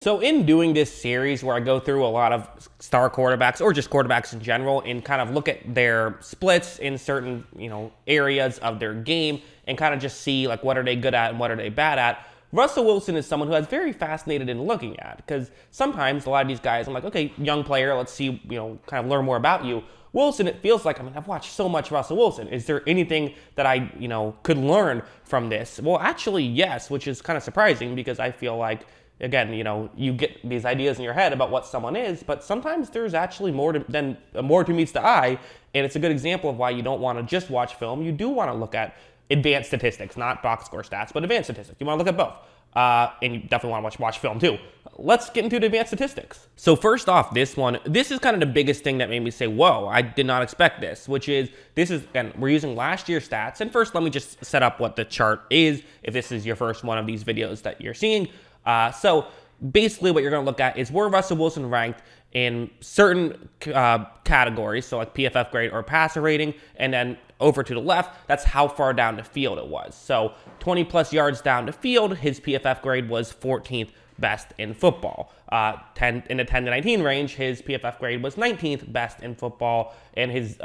So in doing this series where I go through a lot of star quarterbacks or just quarterbacks in general and kind of look at their splits in certain, areas of their game and kind of just see like what are they good at and what are they bad at, Russell Wilson is someone who I was very fascinated in looking at because sometimes a lot of these guys, I'm like, okay, young player, let's see, kind of learn more about you. Wilson, it feels like, I've watched so much Russell Wilson. Is there anything that I, could learn from this? Well, actually, yes, which is kind of surprising because I feel like, again, you get these ideas in your head about what someone is, but sometimes there's actually more to meets the eye, and it's a good example of why you don't want to just watch film. You do want to look at advanced statistics, not box score stats, but advanced statistics. You want to look at both. And you definitely want to watch film too. Let's get into the advanced statistics. So first off, this is kind of the biggest thing that made me say, whoa, I did not expect this, again, we're using last year's stats. And first, let me just set up what the chart is, if this is your first one of these videos that you're seeing. So basically what you're going to look at is where Russell Wilson ranked in certain categories, so like PFF grade or passer rating, and then over to the left, that's how far down the field it was. So 20 plus yards down the field, his PFF grade was 14th best in football. In the 10 to 19 range, his PFF grade was 19th best in football, and his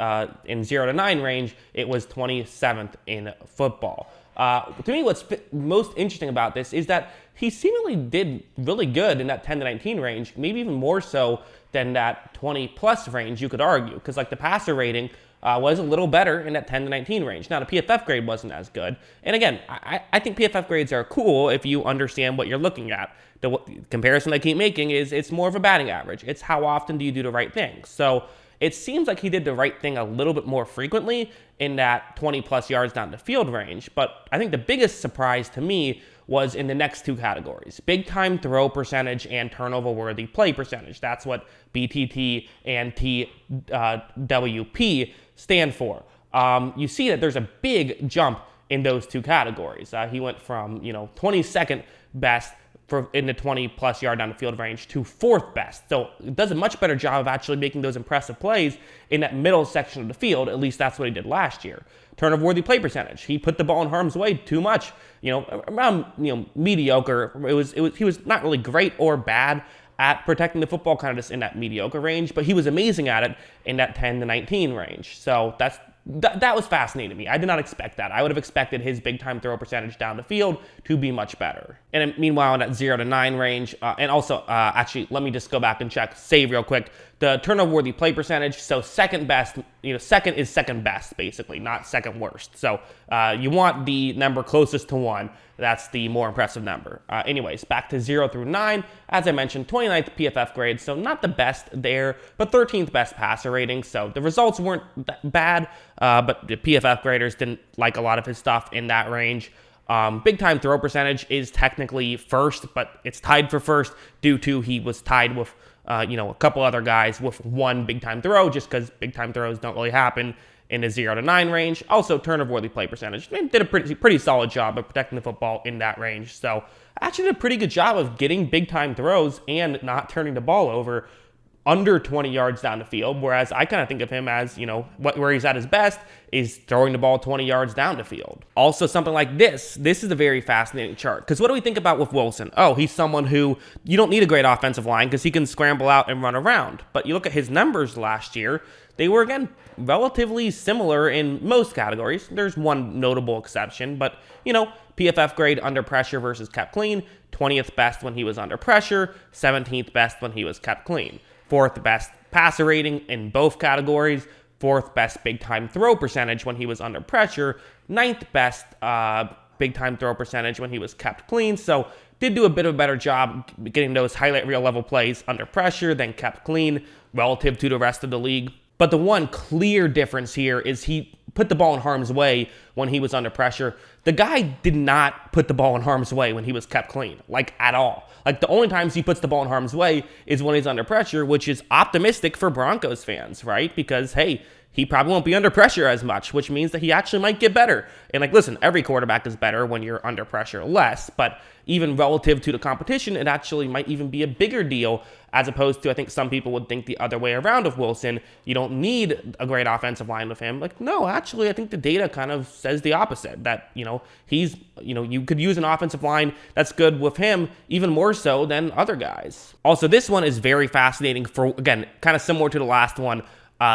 in 0 to 9 range, it was 27th in football. To me, what's most interesting about this is that he seemingly did really good in that 10 to 19 range, maybe even more so than that 20 plus range, you could argue, because like the passer rating was a little better in that 10 to 19 range. Now, the PFF grade wasn't as good. And again, I think PFF grades are cool if you understand what you're looking at. The comparison I keep making is it's more of a batting average. It's how often do you do the right thing. So it seems like he did the right thing a little bit more frequently in that 20 plus yards down the field range. But I think the biggest surprise to me was in the next two categories, big time throw percentage and turnover worthy play percentage. That's what BTT and TWP stand for. You see that there's a big jump in those two categories. He went from 22nd best in the 20 plus yard down the field range to 4th best. So it does a much better job of actually making those impressive plays in that middle section of the field. At least that's what he did last year. Turnover worthy play percentage. He put the ball in harm's way too much. Around mediocre. He was not really great or bad at protecting the football, kind of just in that mediocre range, but he was amazing at it in that 10 to 19 range. So that was fascinating to me. I did not expect that. I would have expected his big-time throw percentage down the field to be much better. And then, meanwhile, in that 0 to 9 range, and also, actually, let me just go back and save real quick. The turnover-worthy play percentage, so second best, second is second best, basically, not second worst. So you want the number closest to 1. That's the more impressive number. Anyways, back to 0 through 9. As I mentioned, 29th PFF grade, so not the best there, but 13th best passer rating. So the results weren't that bad, but the PFF graders didn't like a lot of his stuff in that range. Big time throw percentage is technically first, but it's tied for first due to he was tied with a couple other guys with one big time throw, just because big time throws don't really happen in the 0 to 9 range. Also, turnover-worthy play percentage. They did a pretty solid job of protecting the football in that range. So, actually did a pretty good job of getting big-time throws and not turning the ball over under 20 yards down the field, whereas I kind of think of him as, where he's at his best is throwing the ball 20 yards down the field. Also, something like this is a very fascinating chart, because what do we think about with Wilson? Oh, he's someone who you don't need a great offensive line because he can scramble out and run around. But you look at his numbers last year, they were, again, relatively similar in most categories. There's one notable exception, but, PFF grade under pressure versus kept clean, 20th best when he was under pressure, 17th best when he was kept clean. 4th best passer rating in both categories, 4th best big-time throw percentage when he was under pressure, 9th best big-time throw percentage when he was kept clean. So did do a bit of a better job getting those highlight reel level plays under pressure than kept clean relative to the rest of the league. But the one clear difference here is he put the ball in harm's way when he was under pressure. The guy did not put the ball in harm's way when he was kept clean, like at all. Like the only times he puts the ball in harm's way is when he's under pressure, which is optimistic for Broncos fans, right? Because, hey, he probably won't be under pressure as much, which means that he actually might get better. And like, listen, every quarterback is better when you're under pressure less, but even relative to the competition, it actually might even be a bigger deal, as opposed to, I think some people would think the other way around of Wilson. You don't need a great offensive line with him. Like, no, actually, I think the data kind of says the opposite, that, he's, you could use an offensive line that's good with him even more so than other guys. Also, this one is very fascinating for, again, kind of similar to the last one.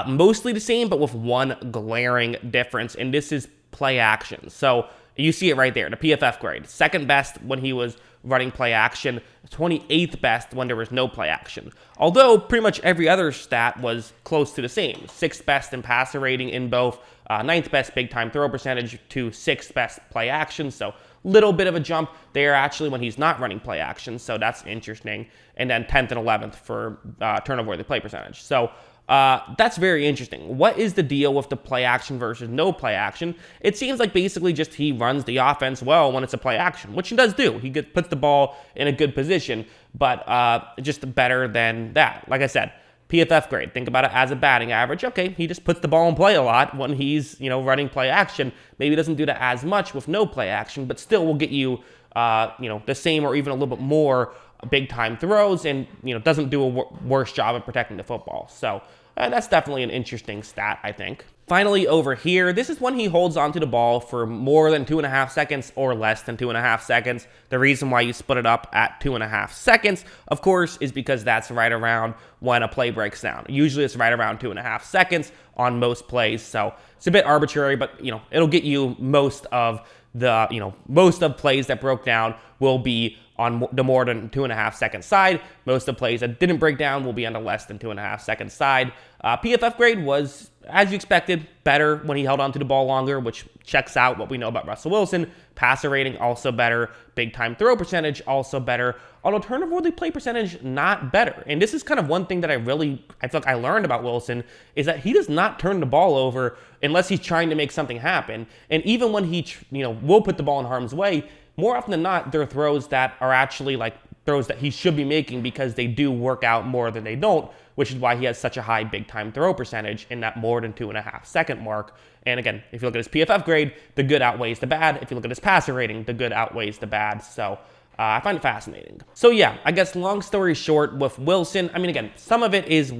Mostly the same, but with one glaring difference, and this is play action. So you see it right there, the PFF grade. Second best when he was running play action, 28th best when there was no play action. Although pretty much every other stat was close to the same. 6th best in passer rating in both, 9th best big time throw percentage to 6th best play action. So little bit of a jump there actually when he's not running play action. So that's interesting. And then 10th and 11th for turnover worthy play percentage. So that's very interesting. What is the deal with the play action versus no play action? It seems like basically just he runs the offense well when it's a play action, which he does do. He puts the ball in a good position, but just better than that. Like I said, PFF grade, think about it as a batting average. Okay, he just puts the ball in play a lot when he's, running play action. Maybe doesn't do that as much with no play action, but still will get you, the same or even a little bit more big time throws, and, doesn't do a worse job of protecting the football. So that's definitely an interesting stat, I think. Finally, over here, this is when he holds onto the ball for more than 2.5 seconds or less than 2.5 seconds. The reason why you split it up at 2.5 seconds, of course, is because that's right around when a play breaks down. Usually it's right around 2.5 seconds on most plays. So it's a bit arbitrary, but, it'll get you most of the, most of plays that broke down will be on the more than 2.5 second side. Most of the plays that didn't break down will be on the less than 2.5 second side. PFF grade was, as you expected, better when he held onto the ball longer, which checks out what we know about Russell Wilson. Passer rating also better. Big time throw percentage also better. Although turnover worthy play percentage not better. And this is kind of one thing that I feel like I learned about Wilson, is that he does not turn the ball over unless he's trying to make something happen. And even when he will put the ball in harm's way, more often than not, there are throws that are actually like throws that he should be making because they do work out more than they don't, which is why he has such a high big time throw percentage in that more than 2.5 second mark. And again, if you look at his PFF grade, the good outweighs the bad. If you look at his passer rating, the good outweighs the bad. So I find it fascinating. So yeah, I guess long story short with Wilson, I mean, again, some of it is,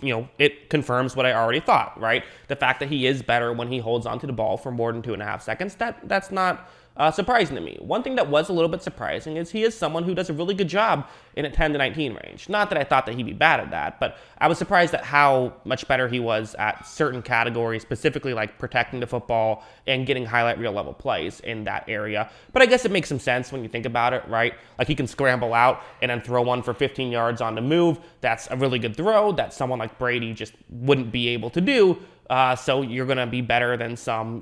it confirms what I already thought, right? The fact that he is better when he holds onto the ball for more than 2.5 seconds, that's not surprising to me. One thing that was a little bit surprising is he is someone who does a really good job in a 10 to 19 range. Not that I thought that he'd be bad at that, but I was surprised at how much better he was at certain categories, specifically like protecting the football and getting highlight reel level plays in that area. But I guess it makes some sense when you think about it, right? Like he can scramble out and then throw one for 15 yards on the move. That's a really good throw that someone like Brady just wouldn't be able to do. So you're going to be better than some,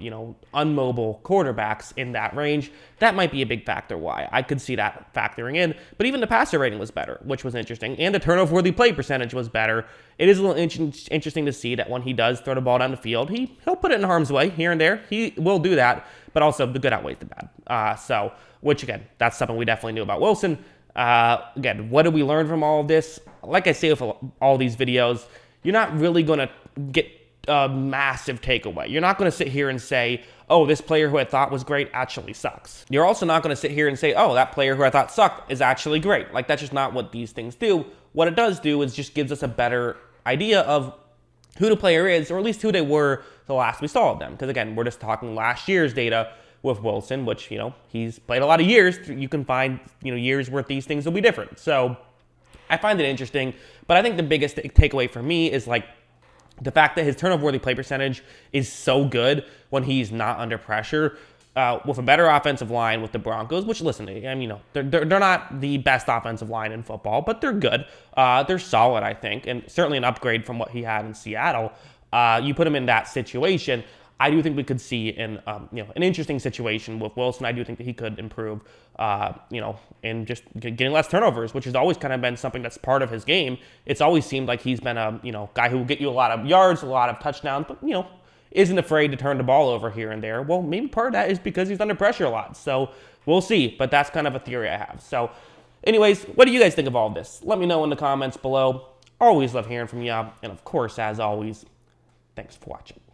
unmobile quarterbacks in that range. That might be a big factor why. I could see that factoring in. But even the passer rating was better, which was interesting. And the turnover-worthy play percentage was better. It is a little interesting to see that when he does throw the ball down the field, he'll put it in harm's way here and there. He will do that. But also the good outweighs the bad. Which again, that's something we definitely knew about Wilson. Again, what did we learn from all of this? Like I say with all these videos, you're not really going to get a massive takeaway. You're not going to sit here and say, oh, this player who I thought was great actually sucks. You're also not going to sit here and say, oh, that player who I thought sucked is actually great. Like, that's just not what these things do. What it does do is just gives us a better idea of who the player is, or at least who they were the last we saw of them. Because again, we're just talking last year's data with Wilson, which, he's played a lot of years. You can find, years worth these things will be different. So I find it interesting, but I think the biggest takeaway for me is like, the fact that his turnover-worthy play percentage is so good when he's not under pressure, with a better offensive line with the Broncos, which, listen, I mean, they're not the best offensive line in football, but they're good. They're solid, I think, and certainly an upgrade from what he had in Seattle. You put him in that situation, I do think we could see an interesting situation with Wilson. I do think that he could improve, in just getting less turnovers, which has always kind of been something that's part of his game. It's always seemed like he's been a, guy who will get you a lot of yards, a lot of touchdowns, but, isn't afraid to turn the ball over here and there. Well, maybe part of that is because he's under pressure a lot. So we'll see, but that's kind of a theory I have. So anyways, what do you guys think of all of this? Let me know in the comments below. Always love hearing from you. And of course, as always, Thanks for watching.